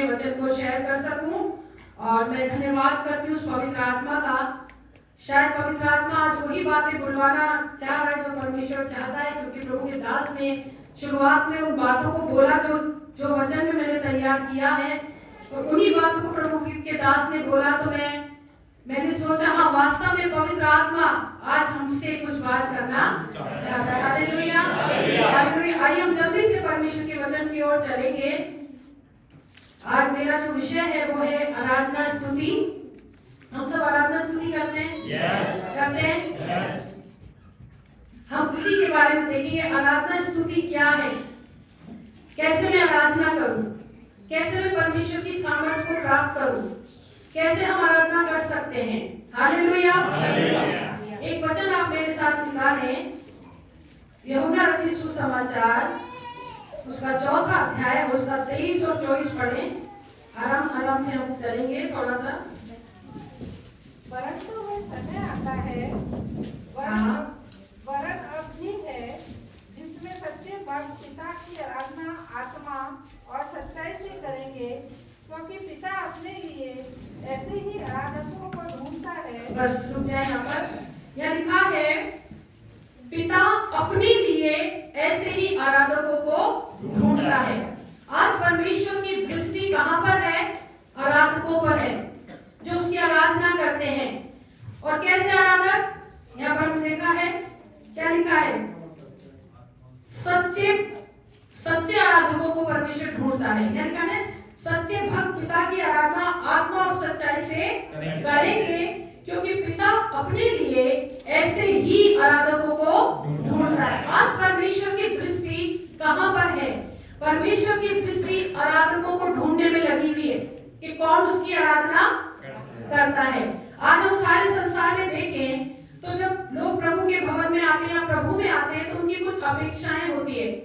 वचन को शेयर कर सकूं। और मैं धन्यवाद करती हूँ उस पवित्र आत्मा का। शायद पवित्र आत्मा आज वही बातें बुलवाना चाह रहा है जो परमेश्वर चाहता है, क्योंकि प्रभु के दास ने शुरुआत में उन बातों को बोला जो वचन में मैंने तैयार किया है, और उन्हीं बातों को प्रभु के दास ने बोला। तो मैंने सोचा हाँ, वास्तव में पवित्र आत्मा आज हमसे कुछ बात करना चाहता है। Hallelujah, hallelujah. आइए हम जल्दी से परमेश्वर के वचन की ओर चलेंगे। आज मेरा जो विषय है वो है आराधना स्तुति। हम सब आराधना स्तुति करते हैं? करते हैं। हम उसी के बारे में देखेंगे, आराधना स्तुति क्या है, कैसे मैं आराधना करूं, कैसे मैं परमेश्वर की सामर्थ्य को प्राप्त करूं, कैसे हम आराधना कर सकते हैं। हालेलुया। एक वचन आप मेरे साथ निकालें, यूहन्ना रचित सुसमाचार उसका 4था अध्याय, उसका 23 और 24 पढ़ें। आराम से हम चलेंगे थोड़ा सा। परंतु वह समय आता है, वरन अब भी है, जिसमें सच्चे भक्त पिता की आराधना आत्मा और सच्चाई से करेंगे, क्योंकि पिता अपने लिए ऐसे ही आराधकों को ढूंढता है। बस रुक जाए यहाँ पर। यह लिखा है पिता अपने लिए ऐसे ही आराधकों को ढूंढता है। आज परमेश्वर की दृष्टि कहाँ पर है? आराधकों पर है, जो उसकी आराधना करते हैं। और कैसे आराधक? यहाँ पर देखा है, क्या लिखा है? सच्चे आराधकों को परमेश्वर ढूंढता है। क्या लिखा है? सच्चे भक्त पिता की आराधना आत्मा और सच्चाई से करेंगे, क्योंकि पिता अपने लिए ऐसे ही आराधकों को ढूंढता है। आज परमेश्वर की दृष्टि कहाँ पर है? परमेश्वर की दृष्टि आराधकों को ढूंढने में लगी हुई है कि कौन उसकी आराधना करता है। आज हम सारे संसार में देखें तो जब लोग प्रभु के भवन में आते हैं या प्रभु में आते हैं तो उनकी कुछ अपेक्षाएं होती है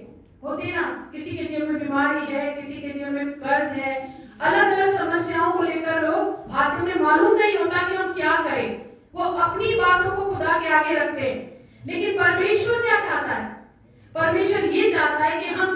ना। किसी के जीवन में बीमारी है, किसी के जीवन में कर्ज है, अलग अलग समस्याओं को लेकर लोग आते, उन्हें मालूम नहीं होता कि हम क्या करें। वो अपनी बातों को खुदा के आगे रखते हैं। लेकिन परमेश्वर क्या चाहता है? परमेश्वर ये चाहता है कि हम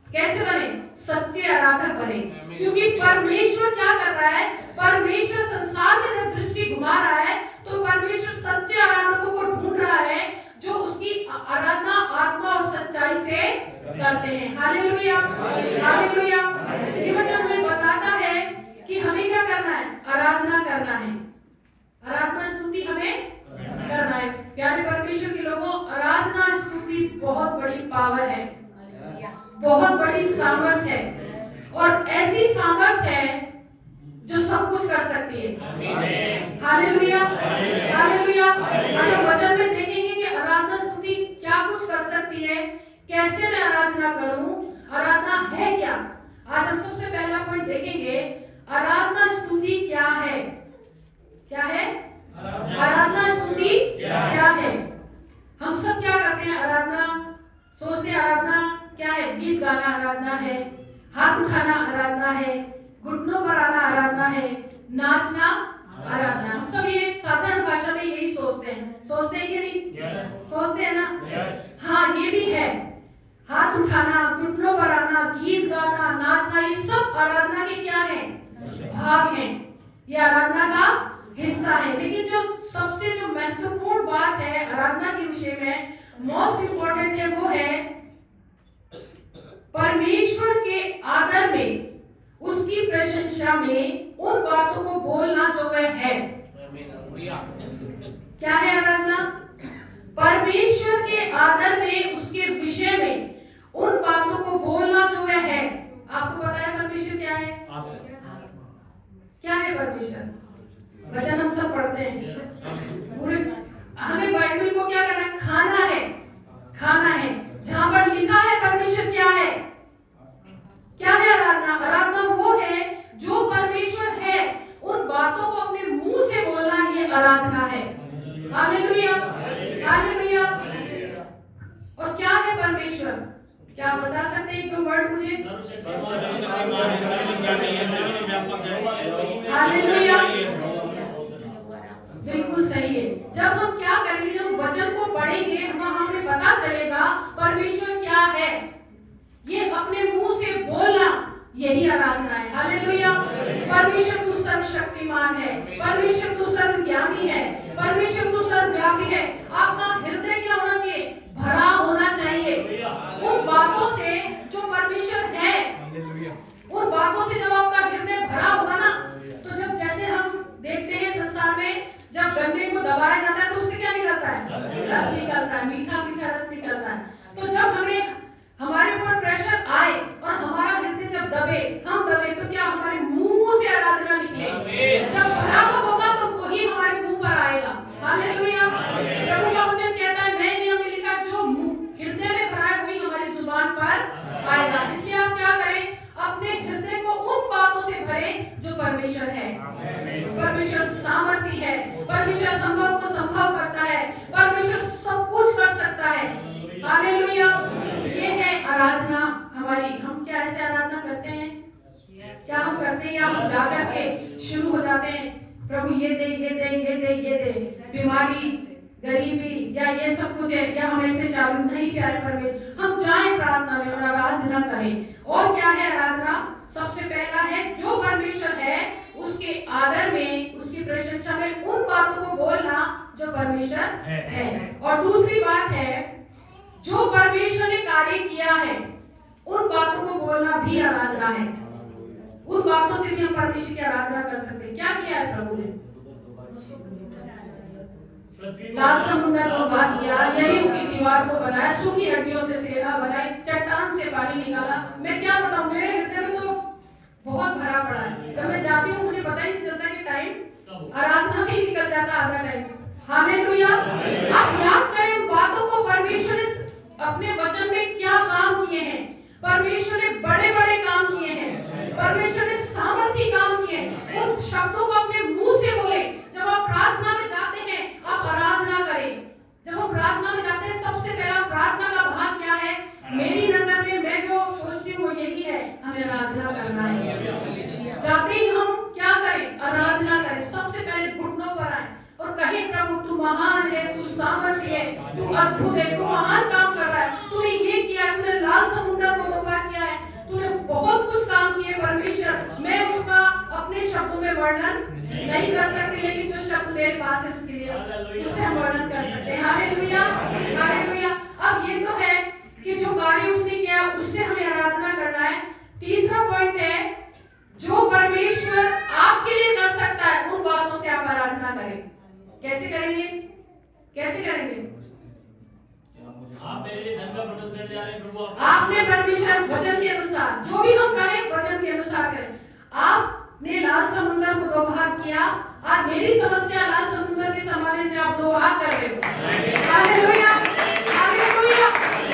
कैसे बने? सच्चे आराधक बने। क्योंकि परमेश्वर क्या कर रहा है? परमेश्वर संसार में जब दृष्टि घुमा रहा है तो परमेश्वर सच्चे आराधकों को ढूंढ रहा है, जो उसकी आराधना आत्मा और सच्चाई से करते हैं। Hallelujah, hallelujah. ये वचन हमें बताता है कि हमें क्या करना है? आराधना करना है। आराधना स्तुति हमें करना है। प्यारे परमेश्वर के लोगों, आराधना स्तुति बहुत बड़ी पावर है, बहुत बड़ी सामर्थ है, और ऐसी सामर्थ है जो सब कुछ कर सकती है। Hallelujah, hallelujah. हम वचन में देखेंगे कि आराधना स्तुति क्या कुछ कर सकती है, कैसे मैं आराधना करूं, आराधना है क्या। आज हम सबसे पहला पॉइंट देखेंगे, आराधना स्तुति क्या है। क्या है आराधना स्तुति? क्या है? हम सब क्या करते हैं? आराधना सोचते हैं आराधना क्या है? गीत गाना आराधना है, हाथ उठाना आराधना है, घुटनों पर आना आराधना है, नाचना आराधना। हम सब ये साधारण भाषा में यही सोचते हैं कि नहीं? सोचते हैं ना? हाँ, ये भी है। हाथ उठाना, घुटनों पर आना, गीत गाना, नाचना, ये सब आराधना के क्या है? भाग हैं। ये आराधना का हिस्सा है। लेकिन जो सबसे जो महत्वपूर्ण बात है आराधना के विषय में, मोस्ट इंपॉर्टेंट है, वो है परमेश्वर के आदर में, उसकी प्रशंसा में उन बातों को बोलना जो वह है। क्या है आराधना? परमेश्वर के आदर में, उसके विषय में उन बातों को बोलना जो वह है। आपको पता है परमेश्वर क्या है? क्या है परमेश्वर? वचन हम सब पढ़ते हैं पूरे। हमें बाइबल को क्या करना है? खाना है, खाना है। जहां पर लिखा है परमेश्वर क्या है, क्या है आराधना? आराधना वो है जो परमेश्वर है, उन बातों को अपने मुंह से बोलना, ये आराधना है। Hallelujah, hallelujah. और क्या है परमेश्वर? क्या आप बता सकते हैं? एक दो वर्ड मुझे। हालेलुया, बिल्कुल सही है। जब हम क्या करेंगे, जब वचन को पढ़ेंगे, हमें पता चलेगा परमेश्वर क्या है। ये अपने मुंह से बोलना, यही आराधना आराधना है। हालेलुया। परमेश्वर तू सर्वशक्तिमान है, परमेश्वर तू सर्वज्ञानी है, परमेश्वर तू सर्वव्यापी है। आपका हृदय क्या होना चाहिए? भरा होना चाहिए उन बातों से जो परमेश्वर है। उन बातों से जब आपका हृदय भरा होगा ना, तो जब जैसे हम देखते हैं संसार में जब गन्ने को दबाया जाता है तो उससे क्या निकलता है? रस निकलता है, मीठा मीठा रस निकलता है। तो जब हमें हमारे ऊपर प्रेशर आए और हमारा हृदय जब दबे, हम दबे, तो क्या हमारे मुंह से आराधना निकले? जब भरा होगा तो वही हमारे मुंह पर आएगा। हालेलुया। प्रभु का वचन कहता है, नए नियम में लिखा, जो हृदय में भरा है वही हमारी जुबान पर आएगा। इसलिए आप क्या करें? अपने हृदय को उन बातों से भरें जो परमेश्वर है। परमेश्वर सामर्थी है, परमेश्वर संभव को संभव करता है, परमेश्वर सब कुछ कर सकता है। हालेलुया। ये है आराधना हमारी। हम क्या ऐसे आराधना करते हैं? क्या हम करते हैं या हम जाकर के शुरू हो जाते हैं, प्रभु ये दे ये दे ये दे ये दे, बीमारी गरीबी या ये सब कुछ है, या हम ऐसे चालू नहीं? प्यारे परमेश्वर, हम जाएं प्रार्थना में और आराधना करें। और क्या है आराधना? सबसे पहला है जो परमेश्वर है उसके आदर में, उसकी प्रशंसा में उन बातों को बोलना जो परमेश्वर है। और दूसरी बात है जो परमेश्वर ने कार्य किया है उन बातों को बोलना भी आराधना है। उन बातों से भी हम परमेश्वर की आराधना कर सकते हैं। क्या किया है प्रभु ने? लाल समुद्र को बात किया, यरीहो की दीवार को बनाया, सूखी हड्डियों से सेना बनाई, चट्टान से पानी निकाला। मैं क्या बताऊं, मेरे हृदय में तो बहुत भरा पड़ा है। जब मैं जाती हूँ मुझे पता ही नहीं चलता कि टाइम आराधना में ही निकल जाता, आधा टाइम। हालेलुया। आप याद करें उन बातों को, परमेश्वर ने अपने वचन में क्या काम किए हैं। परमेश्वर ने बड़े बड़े काम किए हैं, परमेश्वर ने सामर्थी काम किए हैं। उन शब्दों को अपने मुंह से बोले। जब आप प्रार्थना में जाते हैं आप आराधना करें। जब हम प्रार्थना में जाते हैं सबसे पहला प्रार्थना का भाग क्या है? मेरी नजर में मैं जो सोचती हूँ यही है, हमें आराधना करना है। जाते ही हम क्या करें? आराधना करें। सबसे पहले घुटनों पर आए और कहें, प्रभु तू महान है, तू सामर्थी है, तू अद्भुत है, तू महान काम कर रहा है। तूने ये किया, तूने लाल समुद्र को तोबा किया है, तूने बहुत कुछ काम किए परमेश्वर। मैं उसका अपने शब्दों में वर्णन नहीं कर सकती, लेकिन जो शब्द मेरे पास है उसके लिए उससे हम वर्णन कर सकते हैं। हालेलुया। हालेलुया। अब ये तो है कि जो कार्य उसने किया उससे हमें आराधना करना है। तीसरा पॉइंट है जो परमेश्वर आपके लिए कर सकता है उन बातों से आप आराधना करें। कैसे करेंगे? कैसे करेंगे? आप मेरे लिए धन का प्रबंध करने जा रहे हैं प्रभु। आपने परमेश्वर वचन के अनुसार जो भी हम करें वचन के अनुसार करें। आपने लाल समुद्र को दो भाग किया, आज मेरी समस्या लाल समुद्र के संभालने से आप दो भाग कर रहे हो। हालेलुया। हालेलुया।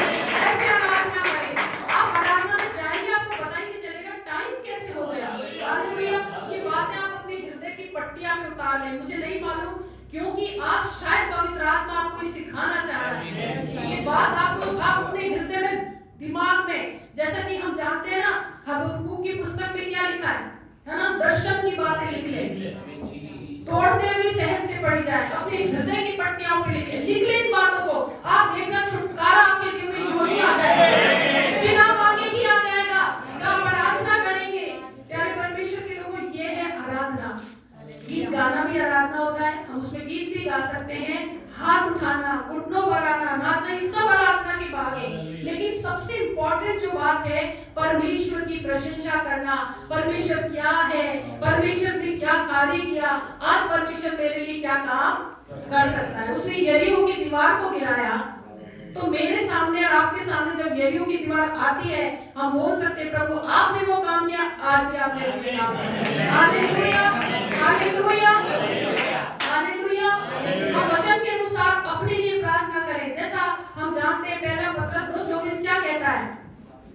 ऐसे आराधना करें। आप आराधना में जाएंगे, आपको पता ही नहीं चलेगा टाइम कैसे हो गया। हालेलुया। ये बातें आप अपने हृदय की पट्टियां में उतार लें। मुझे नहीं मालूम, क्योंकि आज शायद पवित्र आत्मा आपको सिखाना चाह रहा है। ये बात आपको आप अपने हृदय में, दिमाग में, जैसा कि हम जानते हैं ना, हबक्कूक की पुस्तक में क्या लिखा है ना? दर्शन की बातें लिख ले, तोड़ते हुए सहज से पड़ी जाए। अपने हृदय की पट्टियों पे लिख ले इन बातों को। आप देखना छुटकारा आपके जीवन में जो ही आ जाएगा, बिना मांगे ही आ जाएगा। जब आप आराधना करेंगे प्यारे परमेश्वर के लोगों, ये है आराधना। गीत गाना भी आराधना होता है, हम उसमें गीत भी गा सकते हैं। हाथ उठाना, घुटनों पर आना, नाचना, ये सब आराधना के भाग है। लेकिन सबसे इंपॉर्टेंट जो बात है, परमेश्वर की प्रशंसा करना। परमेश्वर क्या है, परमेश्वर ने क्या कार्य किया, आज परमेश्वर मेरे लिए क्या काम कर सकता है। उसने यरीहो की दीवार को गिराया, तो मेरे सामने और आपके सामने जब यरीहो की दीवार आती है, हम बोल सकते प्रभु आपने वो काम किया, आज भी आपने वो काम किया। हालेलुया। हालेलुया। हालेलुया। हम वचन के अनुसार अपने लिए प्रार्थना करें। जैसा हम जानते हैं पहला पत्रस 2:24 क्या कहता है?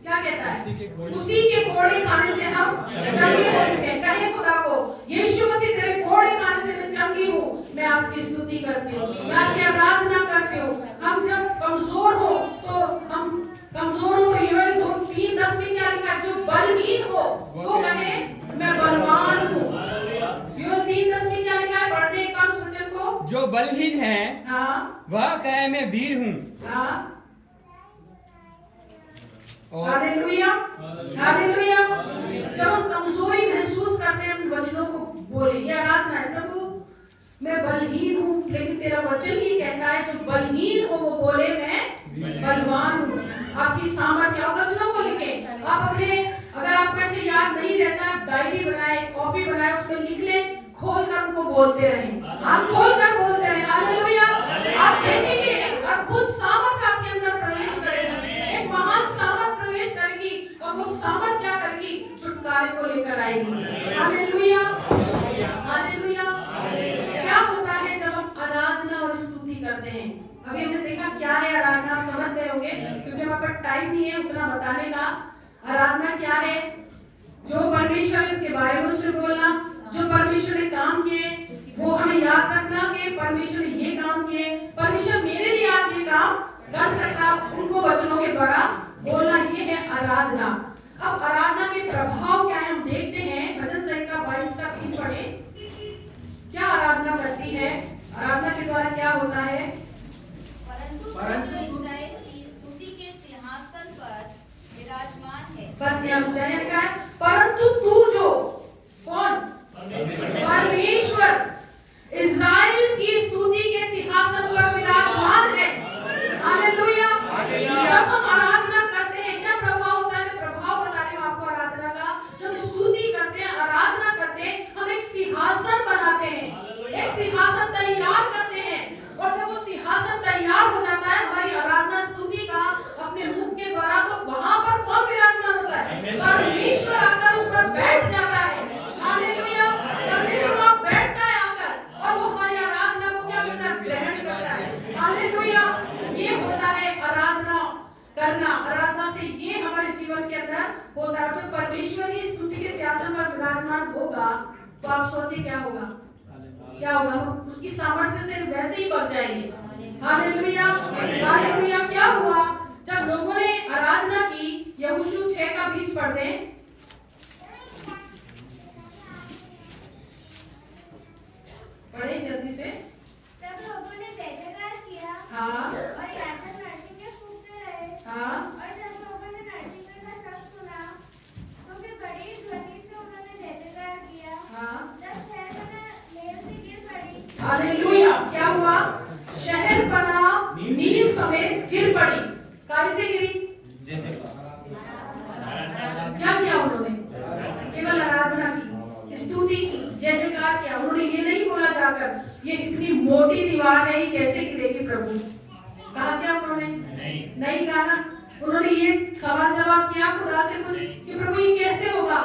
क्या कहता है? उसी के कोड़े खाने से हम चंगे हो चुके हैं। कहे खुदा को, यीशु मसीह तेरे कोड़े खाने से मैं चंगी हूँ, मैं आपकी स्तुति करती हूँ, मैं आपकी आराधना करती हूँ। हम जब कमजोर हो तो हम कमजोर हो, योएल 2:3-10 में क्या लिखा है? जो बलहीन हो वो कहे मैं बलवान हूँ। योएल 3:10 में क्या लिखा है? पढ़ते हैं उस वचन को। जो बलहीन है वह कहे मैं वीर हूँ। Hallelujah, hallelujah. जब हम कमजोरी महसूस करते हैं हम वचनों को बोले, ये आराधना है। प्रभु मैं बलहीन हूँ, लेकिन तेरा वचन ही कहता है जो बलहीन हो वो बोले मैं बलवान हूँ। आपकी सामर्थ्य, आप वचनों को लिखें। आप अपने, अगर आपको ऐसे याद नहीं रहता, डायरी बनाए, कॉपी बनाए, उसमें लिख लें, खोल कर उनको बोलते रहें। आप खोल कर बोलते रहें। हालेलुया। आप देखेंगे एक अद्भुत सामर्थ आपके अंदर प्रवेश करेगी, एक महान सामर्थ प्रवेश करेगी, और वो सामर्थ क्या करेगी? छुटकारे को लेकर आएगी। Hallelujah, hallelujah. क्या होता है जब हम आराधना और स्तुति करते हैं? अभी हमने देखा क्या है आराधना, आप समझ गए होंगे, क्योंकि हमारे पास टाइम नहीं है उतना बताने का। आराधना क्या है? जो परमेश्वर, इसके बारे में उससे बोलना, जो परमेश्वर ने काम किए वो हमें याद रखना कि परमेश्वर ने ये काम किए, परमेश्वर मेरे लिए आज ये काम कर सकता, उनको वचनों के द्वारा बोलना, ये है आराधना। अब आराधना के प्रभाव क्या है हम देखते हैं। भजन संहिता 22 का 3 पढ़े। क्या आराधना करती है? आराधना के द्वारा क्या होता है? परंतु जो इस्राएल की स्तुति के सिंहासन पर विराजमान है। बस यहाँ उच्चारण क्या है? परंतु तू जो, कौन? परमेश्वर इस्राएल की स्तुति के सिंहासन पर विराजमान है। हालेलुया। जब हम आराधना करते हैं क्या प्रभाव होता है? प्रभाव बता रही हूँ आपको आराधना का। जब स्तुति करते हैं, आराधना करते हैं, हम एक सिंहासन बनाते हैं, एक सिंहासन तैयार करते हैं, और जब वो सिंहासन तैयार हो जाता है हमारी आराधना स्तुति का अपने मुख के द्वारा, तो वहां पर कौन विराजमान होता है? परमेश्वर आकर उस पर बैठ जाता है। हालेलुया। परमेश्वर वहां बैठता है आकर, और वो हमारी आराधना को क्या करता है? ग्रहण करता है। हालेलुया। ये होता है आराधना करना। आराधना से ये हमारे जीवन के अंदर होता है। जब परमेश्वर की स्तुति के सिंहासन पर विराजमान होगा तो आप सोचिए क्या होगा? क्या होगा? हम उसकी सामर्थ्य से वैसे ही बढ़ जाएंगे। Hallelujah, hallelujah. क्या हुआ जब लोगों ने आराधना की? यहोशू 6 का 20 पढ़ते हैं। पढ़े जल्दी से। तब लोगों ने जय जयकार किया। हाँ। और याजक नरसिंह फूंकते रहे। हाँ। और जब लोगों ने नरसिंह का शब्द सुना तो वे बड़ी ध्वनि से उन्होंने जय जयकार किया। हाँ। जब शहर बना नींव से गिर पड़ी। हालेलुया। क्या हुआ? शहर बना नींव समेत गिर पड़ी। कैसे गिरी? क्या किया उन्होंने? केवल आराधना की, स्तुति की, जय जयकार किया। उन्होंने ये नहीं बोला जाकर ये इतनी मोटी दीवार है, ये कैसे गिरेगी प्रभु? कहा क्या उन्होंने? नहीं कहा ना। उन्होंने ये सवाल जवाब किया खुदा से कुछ कि प्रभु ये कैसे होगा?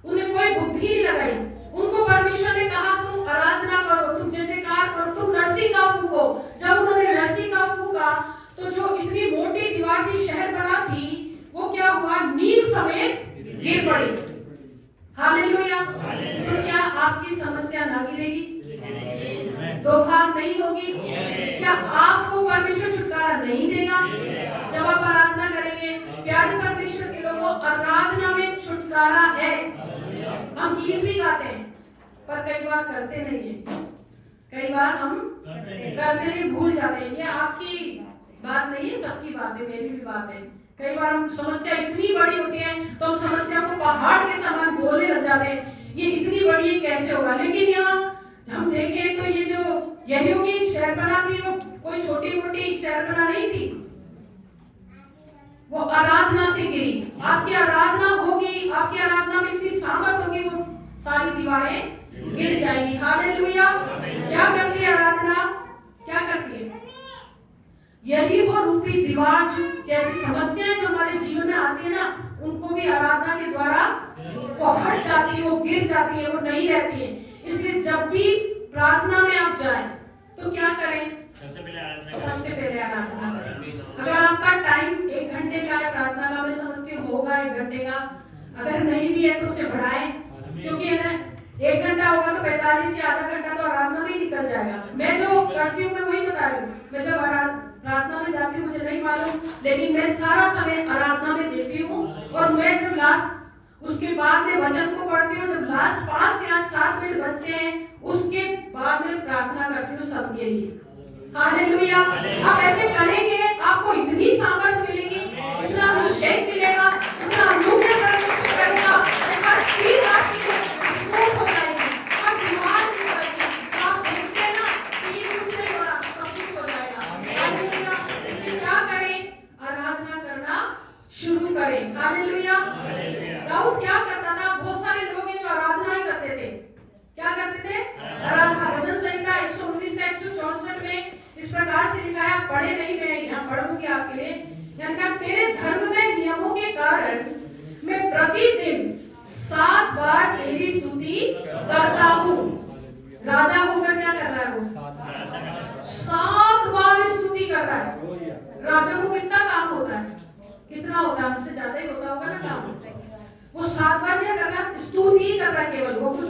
उन्हें कोई बुद्धि नहीं लगाई। उनको परमेश्वर ने कहा तुम आराधना करो, तुम जय जयकार करो, तुम नरसिंह का फूको। जब उन्होंने नरसिंह का फूका तो जो इतनी मोटी दीवार की शहर बना थी वो क्या हुआ? नींव समेत गिर पड़ी। हालेलुया। तो क्या आपकी समस्या ना गिरेगी? दो भाग नहीं होगी? क्या आपको परमेश्वर छुटकारा नहीं देगा जब आप आराधना करेंगे? प्यारे परमेश्वर के लोगों, आराधना में छुटकारा है। हम गीत भी गाते हैं पर कई बार करते नहीं है। कई बार हम करते नहीं, भूल जाते हैं। ये आपकी बात नहीं है, सबकी बात है, मेरी भी बात है। कई बार हम समस्या इतनी बड़ी होती है तो हम समस्या को पहाड़ के समान बोलने लग जाते हैं, ये इतनी बड़ी है कैसे होगा? लेकिन यहाँ हम देखें तो ये जो यरीहो की शहरपनाह थी वो कोई छोटी मोटी शहरपनाह नहीं थी, वो आराधना से गिरी। आपकी आराधना होगी, आपकी आराधना में इतनी सामर्थ होगी, वो सारी दीवारें गिर जाएंगी। हालेलुया। क्या करती है आराधना? क्या करती है? यरीहो रूपी दीवार जो जैसी समस्याएं जो हमारे जीवन में आती है ना, उनको भी आराधना के द्वारा वो हट जाती है, वो गिर जाती है, वो नहीं रहती है। इसलिए जब भी प्रार्थना में आप जाएं तो क्या करें? सबसे पहले आराधना करें। अगर आपका टाइम 1 घंटे का है प्रार्थना का, मैं समझती हूँ होगा 1 घंटे का, अगर नहीं भी है तो उसे बढ़ाएं, क्योंकि है ना 1 घंटा होगा तो 45 या आधा घंटा तो आराधना में ही निकल जाएगा। मैं जो करती हूँ मैं वही बता रही हूँ। मैं जब प्रार्थना में जाती हूँ मुझे नहीं मालूम, लेकिन मैं सारा समय आराधना में देती हूँ। और मैं जब लास्ट उसके बाद में वचन को पढ़ती हूँ, जब लास्ट 5 या 7 मिनट बचते हैं उसके बाद में प्रार्थना करती हूँ सबके लिए। हालेलुया। आप ऐसे करेंगे आपको इतनी सामर्थ मिलेगी, इतना अभिषेक मिलेगा,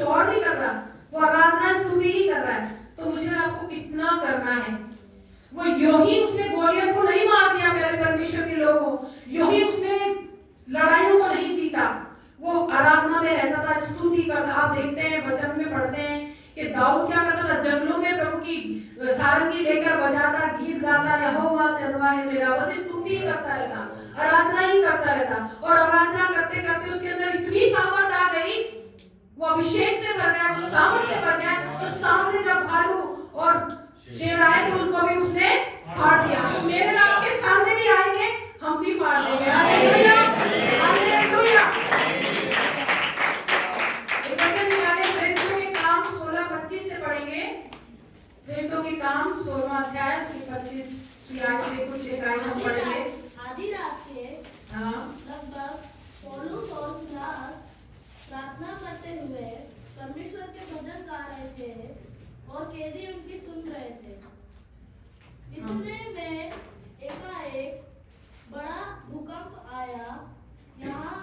और नहीं कर रहा, वो आराधना स्तुति ही कर रहा है। तो मुझे आपको कितना करना है। वो यूं ही उसने गोलियत को नहीं मार दिया मेरे परमेश्वर के लोगों, यूं ही उसने लड़ाइयों को नहीं जीता, वो आराधना में रहता था, स्तुति करता। आप देखते हैं वचन में पढ़ते हैं कि दाऊद क्या करता था, जंगलों में प्रभु की सारंगी लेकर बजाता, गीत गाता, यहोवा चलवा है मेरा, बस स्तुति ही करता रहता, आराधना ही करता रहता। और आराधना करते करते उसके अंदर इतनी सामर्थ आ गई, वो अभिषेक से भर गया, वो सामर्थ से भर गया। और सामने जब भालू और शेर आए तो उनको भी उसने फाड़ दिया। तो मेरे और आपके सामने भी आएंगे, हम भी फाड़ देंगे। Hallelujah, hallelujah. एक वचन निकाले, प्रेरितों के काम 16-25 से पढ़ेंगे। प्रेरितों के काम 16वां अध्याय 25 आयत से कुछ एक आयत हम पढ़ेंगे। आधी रात के हाँ, लगभग पौलुस और सिलास प्रार्थना करते हुए परमेश्वर के भजन गा रहे थे और कैदी उनकी सुन रहे थे। इतने में एकाएक बड़ा भूकंप आया, यहाँ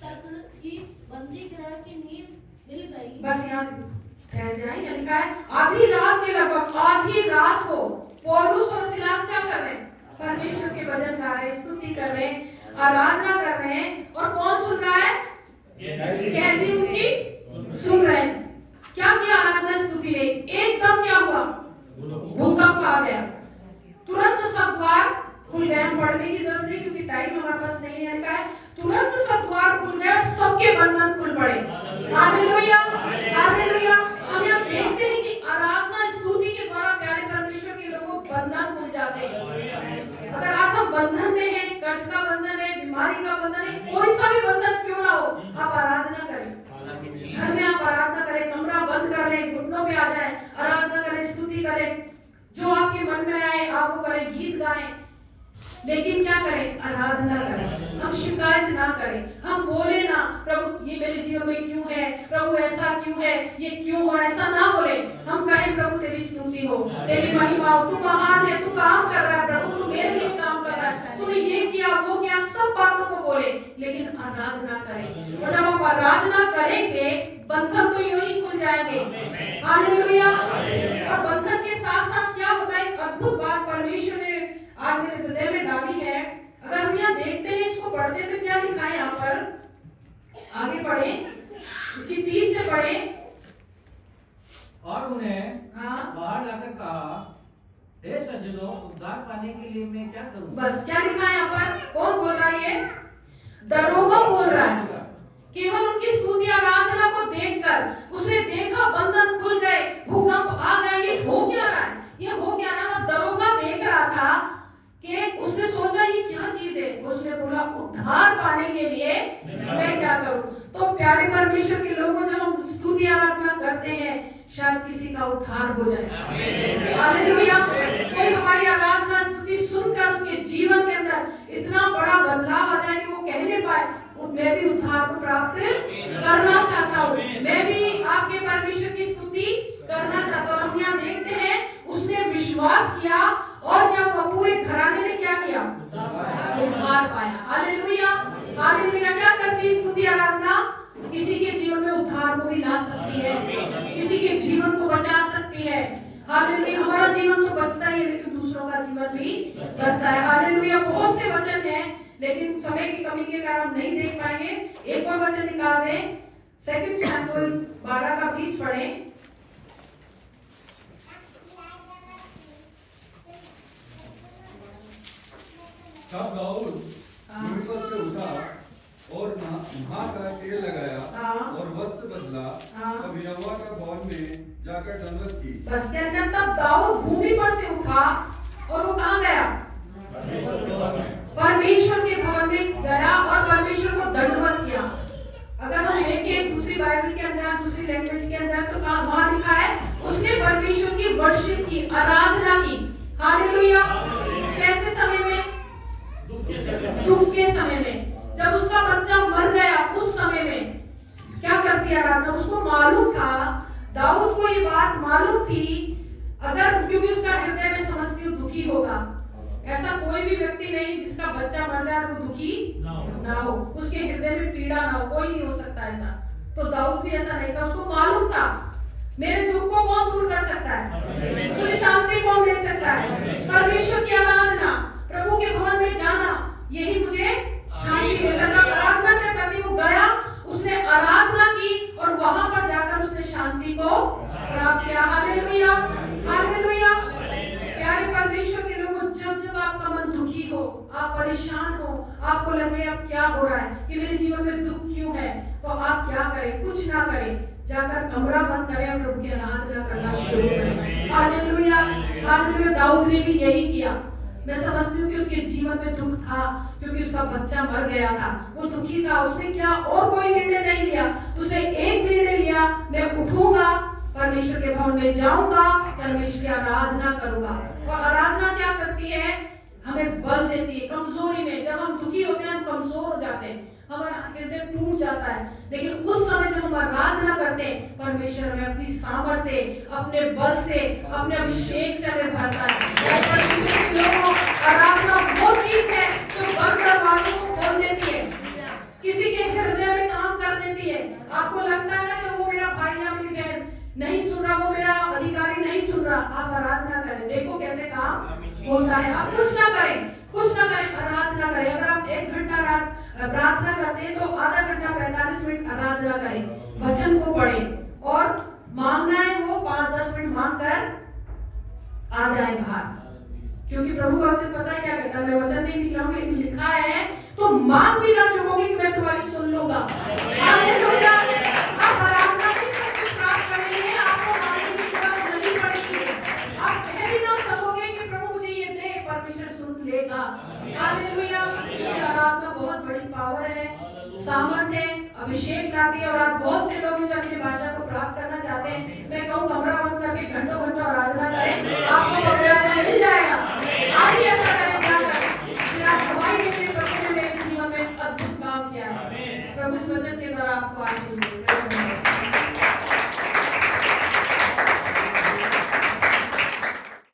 तक कि बंदी गृह की नींव हिल गई। बस यहाँ ठहर जाए। यहाँ लिखा है आधी रात के लगभग, आधी रात को पौलुस और सिलास क्या कर रहे हैं, परमेश्वर के भजन गा रहे हैं, स्तुति कर रहे हैं, आराधना कर रहे हैं। और कौन सुन रहा है, कैदी उनकी सुन रहे हैं। क्या किया आराधना स्तुति ने, एकदम क्या हुआ, भूकंप आ गया, तुरंत सब द्वार खुल गए। हम पढ़ने की जरूरत नहीं क्योंकि टाइम हमारे पास नहीं है। लिखा है तुरंत सब द्वार खुल गए, सबके बंधन खुल पड़े। Hallelujah, hallelujah. हम यहाँ देखते हैं कि आराधना स्तुति के द्वारा प्यारे परमेश्वर के लोगों को बंधन खुल जाते हैं। अगर आज हम बंधन में हैं, कर्ज का बंधन है, बीमारी का बंधन है, कोई सा भी बंधन क्यों ना हो, आप आराधना करें। घर में आप आराधना करें, कमरा बंद कर लें, घुटनों पे आ जाएं, आराधना करें, स्तुति करें, जो आपके मन में आए आप वो करें, गीत गाएं। लेकिन क्या करें, आराधना करें। हम शिकायत ना करें, हम बोले ना प्रभु ये मेरे जीवन में क्यों है, प्रभु ऐसा क्यों है, ये क्यों हो, ऐसा ना बोले। हम कहें प्रभु तेरी स्तुति हो, तेरी महिमा हो, तू महान है, तू काम कर रहा है प्रभु, तू मेरे लिए काम कर रहा है, तूने ये किया वो किया, सब बातों को बोले, लेकिन आराधना करें। और जब आप आराधना करेंगे बंधन तो यूं ही खुल जाएंगे। हालेलुया। और बंधन के साथ साथ क्या होता है, एक अद्भुत बात परमेश्वर ने आज मेरे हृदय में डाली है। अगर हम यहाँ देखते हैं, इसको पढ़ते तो क्या लिखा है यहाँ पर, आगे पढ़े, इसकी 30 से पढ़े। और उन्हें हाँ, बाहर लाकर कहा, हे सज्जनों, उद्धार पाने के लिए मैं क्या करूं? बस क्या लिखा है यहाँ पर, कौन बोल रहा है, ये दरोगा बोल रहा है। केवल उनकी स्तुति आराधना को देखकर उसने देखा बंधन खुल गए, भूकंप आ गए। ये हो क्या रहा है, ये हो क्या रहा है, वो दरोगा देख रहा था कि उसने सोचा ये क्या चीज है। उसने बोला उद्धार पाने के लिए मैं क्या करूं। तो प्यारे परमेश्वर के लोगों, जब हम स्तुति आराधना करते हैं शायद किसी का उद्धार हो जाए। हालेलुया। कोई हमारी आराधना स्तुति सुनकर उसके जीवन के अंदर इतना बड़ा बदलाव आ जाए कि वो कहने पाए मैं भी उद्धार को प्राप्त करना चाहता हूँ, मैं भी आपके परमेश्वर की स्तुति करना चाहता हूँ। हम यहाँ देखते हैं उसने विश्वास किया और क्या हुआ, पूरे घराने ने क्या किया, उद्धार पाया। Hallelujah, hallelujah. क्या करती है स्तुति आराधना, किसी के जीवन में उद्धार को भी ला सकती है, किसी के जीवन को बचा सकती है। हालेलुया। हमारा जीवन तो बचता ही है लेकिन दूसरों का जीवन भी बचता है। हालेलुया। बहुत से वचन हैं लेकिन समय की कमी के कारण हम नहीं देख पाएंगे। एक और वचन निकाल दें, 2 शमूएल 12:20 पढ़ें। तब दाऊद भूमि पर से उठा और नहा कर तेल लगाया और वस्त्र बदला, तब यहोवा के भवन में जाकर दंडवत की। बस क्या कहता, तब दाऊद भूमि पर से उठा और वो कहाँ गया, परमेश्वर के भवन में गया और परमेश्वर को दंडवत किया। अगर हम देखें दूसरी बाइबल के अंदर, दूसरी लैंग्वेज के अंदर, तो कहाँ वहां लिखा है उसने परमेश्वर की वर्शिप की, आराधना की। हालेलुया। कैसे समय में, दुख के समय में, जब उसका बच्चा मर गया उस समय में क्या करती आराधना। उसको मालूम था, दाऊद को ये बात मालूम थी, अगर क्योंकि उसका हृदय में समझती दुखी होगा। ऐसा कोई भी व्यक्ति नहीं जिसका बच्चा मर जाए वो दुखी ना हो, उसके हृदय में पीड़ा ना हो, कोई नहीं हो सकता ऐसा। तो दाऊद भी ऐसा नहीं था, उसको मालूम था मेरे दुख को कौन दूर कर सकता है, मुझे शांति कौन दे सकता है। परमेश्वर की आराधना, प्रभु के भवन में जाना, यही मुझे शांति दे सकता। आराधना क्या करनी, वो गया, उसने आराधना की और वहां पर जाकर उसने शांति को प्राप्त किया। Hallelujah, hallelujah. प्यारे परमेश्वर के लोगों, जब जब आपका मन दुखी हो, आप परेशान हो, आपको लगे अब क्या हो रहा है, कि मेरे जीवन में दुख क्यों है, तो आप क्या करें, कुछ ना करें, जाकर कमरा बंद करें और प्रभु की आराधना करना शुरू करें। Hallelujah, hallelujah. दाऊद ने भी यही किया। मैं समझती हूँ कि उसके जीवन में दुख था, क्योंकि उसका बच्चा मर गया था, वो दुखी था। उसने क्या और कोई निर्णय नहीं लिया, उसने एक निर्णय लिया, मैं उठूंगा, परमेश्वर के भवन में जाऊंगा, परमेश्वर की आराधना करूंगा। और आराधना क्या करती है, हमें बल देती है कमजोरी में। जब हम दुखी होते हैं, हम कमजोर हो जाते हैं, हमारा हृदय टूट जाता है, लेकिन उस समय जब हम आराधना करते हैं, परमेश्वर हमें अपनी सामर्थ्य से, अपने बल से, अपने अभिषेक से हमें भरता है। परमेश्वर के लोगों, आराधना वो चीज है जो बंद दरवाजों को खोल देती है, किसी के हृदय में काम कर देती है। आपको लगता है ना कि वो मेरा भाई या मेरी बहन नहीं सुन रहा, वो मेरा अधिकारी नहीं सुन रहा, आप आराधना करें, देखो कैसे काम होता है। आप कुछ ना करें, कुछ ना करें, आराधना करें। अगर आप 1 घंटा प्रार्थना करते हैं तो आधा घंटा 45 मिनट आराधना करें, वचन को पढ़ें, और मांगना है वो 5-10 मिनट मांग कर आ जाए बाहर, क्योंकि प्रभु का वचन पता है क्या कहता है, मैं वचन नहीं निकलाऊंगी, लेकिन लिखा है तो मांग भी ना चुकोगे कि मैं तुम्हारी सुन लूंगा। हालेलुया। आप आराधना किस तरह प्राप्त करेंगे, आपको मांगने की जरूरत नहीं पड़ेगी, आप कह भी ना सकोगे कि प्रभु मुझे ये दे, परमेश्वर सुन लेगा। हालेलुया। ये आराधना बहुत बड़ी पावर है, सामर्थ्य है, अभिषेक लाती है। और आज बहुत से लोग जो अपनी भाषा को प्राप्त करना चाहते हैं, मैं कहूँ कमरा बंद करके घंटों घंटों आराधना करें, आपको पवित्र मिल जाएगा। आज ही ऐसा करें, क्या करें, फिर आप गवाही देंगे, प्रभु ने मेरे जीवन में अद्भुत काम किया है। प्रभु इस वचन के द्वारा आपको आशीर्वाद